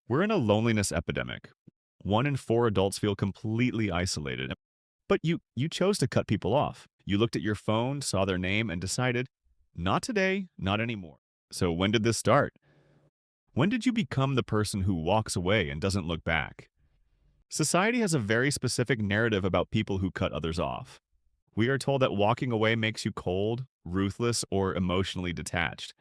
We're in a loneliness epidemic. 1 in 4 adults feel completely isolated. But you chose to cut people off. You looked at your phone, saw their name, and decided, not today, not anymore. So when did this start? When did you become the person who walks away and doesn't look back? Society has a very specific narrative about people who cut others off. We are told that walking away makes you cold, ruthless, or emotionally detached.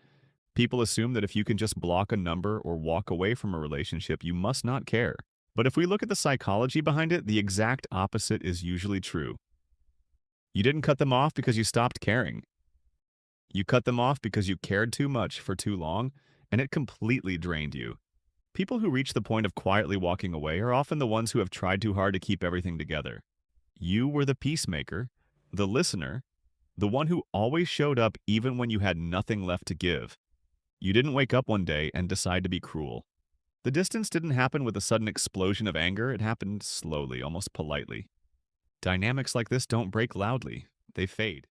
People assume that if you can just block a number or walk away from a relationship, you must not care. But if we look at the psychology behind it, the exact opposite is usually true. You didn't cut them off because you stopped caring. You cut them off because you cared too much for too long, and it completely drained you. People who reach the point of quietly walking away are often the ones who have tried too hard to keep everything together. You were the peacemaker, the listener, the one who always showed up even when you had nothing left to give. You didn't wake up one day and decide to be cruel. The distance didn't happen with a sudden explosion of anger, it happened slowly, almost politely. Dynamics like this don't break loudly, they fade.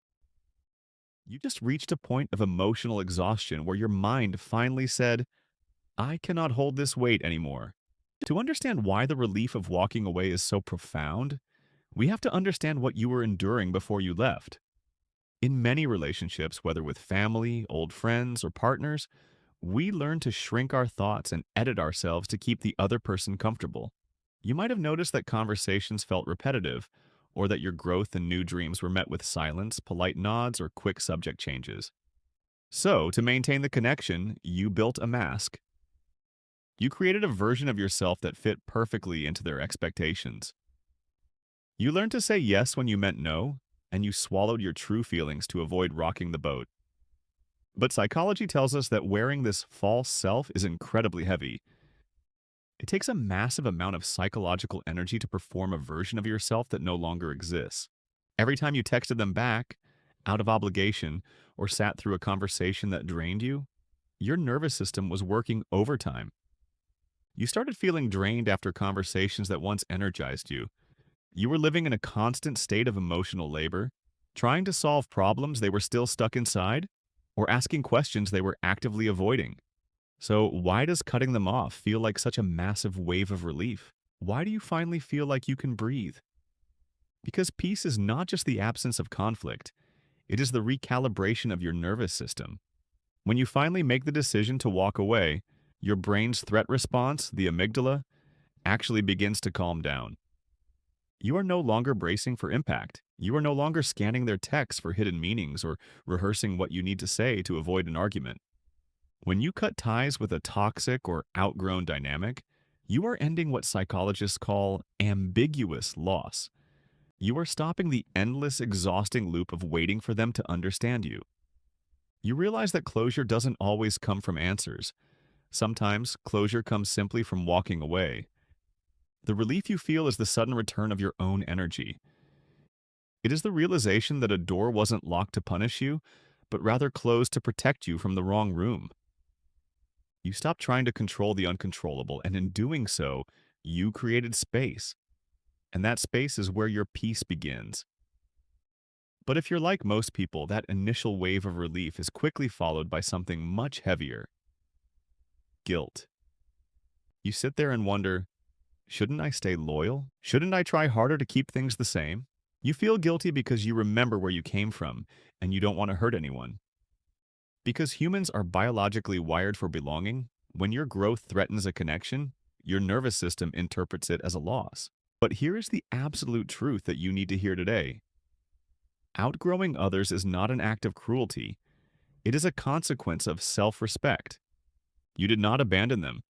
You just reached a point of emotional exhaustion where your mind finally said, I cannot hold this weight anymore. To understand why the relief of walking away is so profound, we have to understand what you were enduring before you left. In many relationships, whether with family, old friends, or partners, we learn to shrink our thoughts and edit ourselves to keep the other person comfortable. You might have noticed that conversations felt repetitive, or that your growth and new dreams were met with silence, polite nods, or quick subject changes. So, to maintain the connection, you built a mask. You created a version of yourself that fit perfectly into their expectations. You learned to say yes when you meant no, and you swallowed your true feelings to avoid rocking the boat. But psychology tells us that wearing this false self is incredibly heavy. It takes a massive amount of psychological energy to perform a version of yourself that no longer exists. Every time you texted them back, out of obligation, or sat through a conversation that drained you, your nervous system was working overtime. You started feeling drained after conversations that once energized you. You were living in a constant state of emotional labor, trying to solve problems they were still stuck inside, or asking questions they were actively avoiding. So why does cutting them off feel like such a massive wave of relief? Why do you finally feel like you can breathe? Because peace is not just the absence of conflict, it is the recalibration of your nervous system. When you finally make the decision to walk away, your brain's threat response, the amygdala, actually begins to calm down. You are no longer bracing for impact. You are no longer scanning their texts for hidden meanings or rehearsing what you need to say to avoid an argument. When you cut ties with a toxic or outgrown dynamic, you are ending what psychologists call ambiguous loss. You are stopping the endless, exhausting loop of waiting for them to understand you. You realize that closure doesn't always come from answers. Sometimes, closure comes simply from walking away. The relief you feel is the sudden return of your own energy. It is the realization that a door wasn't locked to punish you, but rather closed to protect you from the wrong room. You stopped trying to control the uncontrollable, and in doing so, you created space. And that space is where your peace begins. But if you're like most people, that initial wave of relief is quickly followed by something much heavier: guilt. You sit there and wonder, shouldn't I stay loyal? Shouldn't I try harder to keep things the same? You feel guilty because you remember where you came from, and you don't want to hurt anyone. Because humans are biologically wired for belonging, when your growth threatens a connection, your nervous system interprets it as a loss. But here is the absolute truth that you need to hear today. Outgrowing others is not an act of cruelty. It is a consequence of self-respect. You did not abandon them.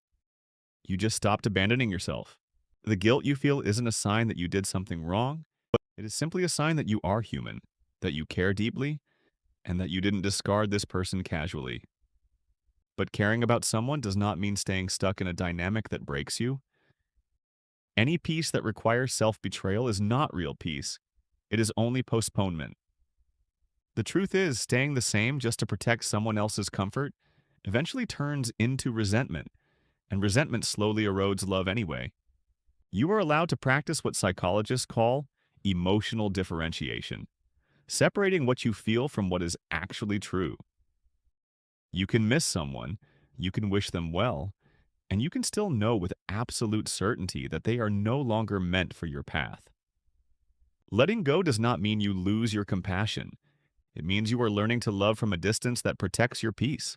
You just stopped abandoning yourself. The guilt you feel isn't a sign that you did something wrong, but it is simply a sign that you are human, that you care deeply, and that you didn't discard this person casually. But caring about someone does not mean staying stuck in a dynamic that breaks you. Any peace that requires self-betrayal is not real peace. It is only postponement. The truth is, staying the same just to protect someone else's comfort eventually turns into resentment, and resentment slowly erodes love anyway. You are allowed to practice what psychologists call emotional differentiation, separating what you feel from what is actually true. You can miss someone, you can wish them well, and you can still know with absolute certainty that they are no longer meant for your path. Letting go does not mean you lose your compassion. It means you are learning to love from a distance that protects your peace.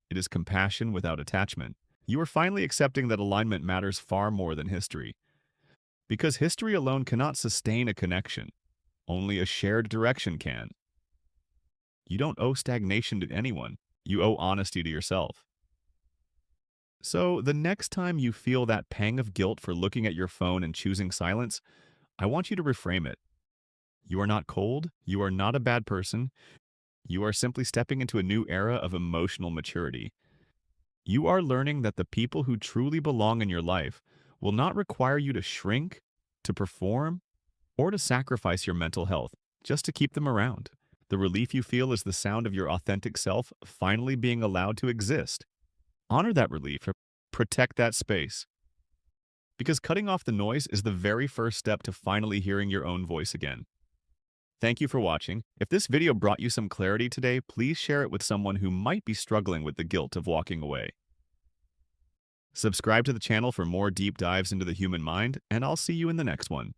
It is compassion without attachment. You are finally accepting that alignment matters far more than history. Because history alone cannot sustain a connection. Only a shared direction can. You don't owe stagnation to anyone. You owe honesty to yourself. So, the next time you feel that pang of guilt for looking at your phone and choosing silence, I want you to reframe it. You are not cold. You are not a bad person. You are simply stepping into a new era of emotional maturity. You are learning that the people who truly belong in your life will not require you to shrink, to perform, or to sacrifice your mental health just to keep them around. The relief you feel is the sound of your authentic self finally being allowed to exist. Honor that relief. Protect that space. Because cutting off the noise is the very first step to finally hearing your own voice again. Thank you for watching. If this video brought you some clarity today, please share it with someone who might be struggling with the guilt of walking away. Subscribe to the channel for more deep dives into the human mind, and I'll see you in the next one.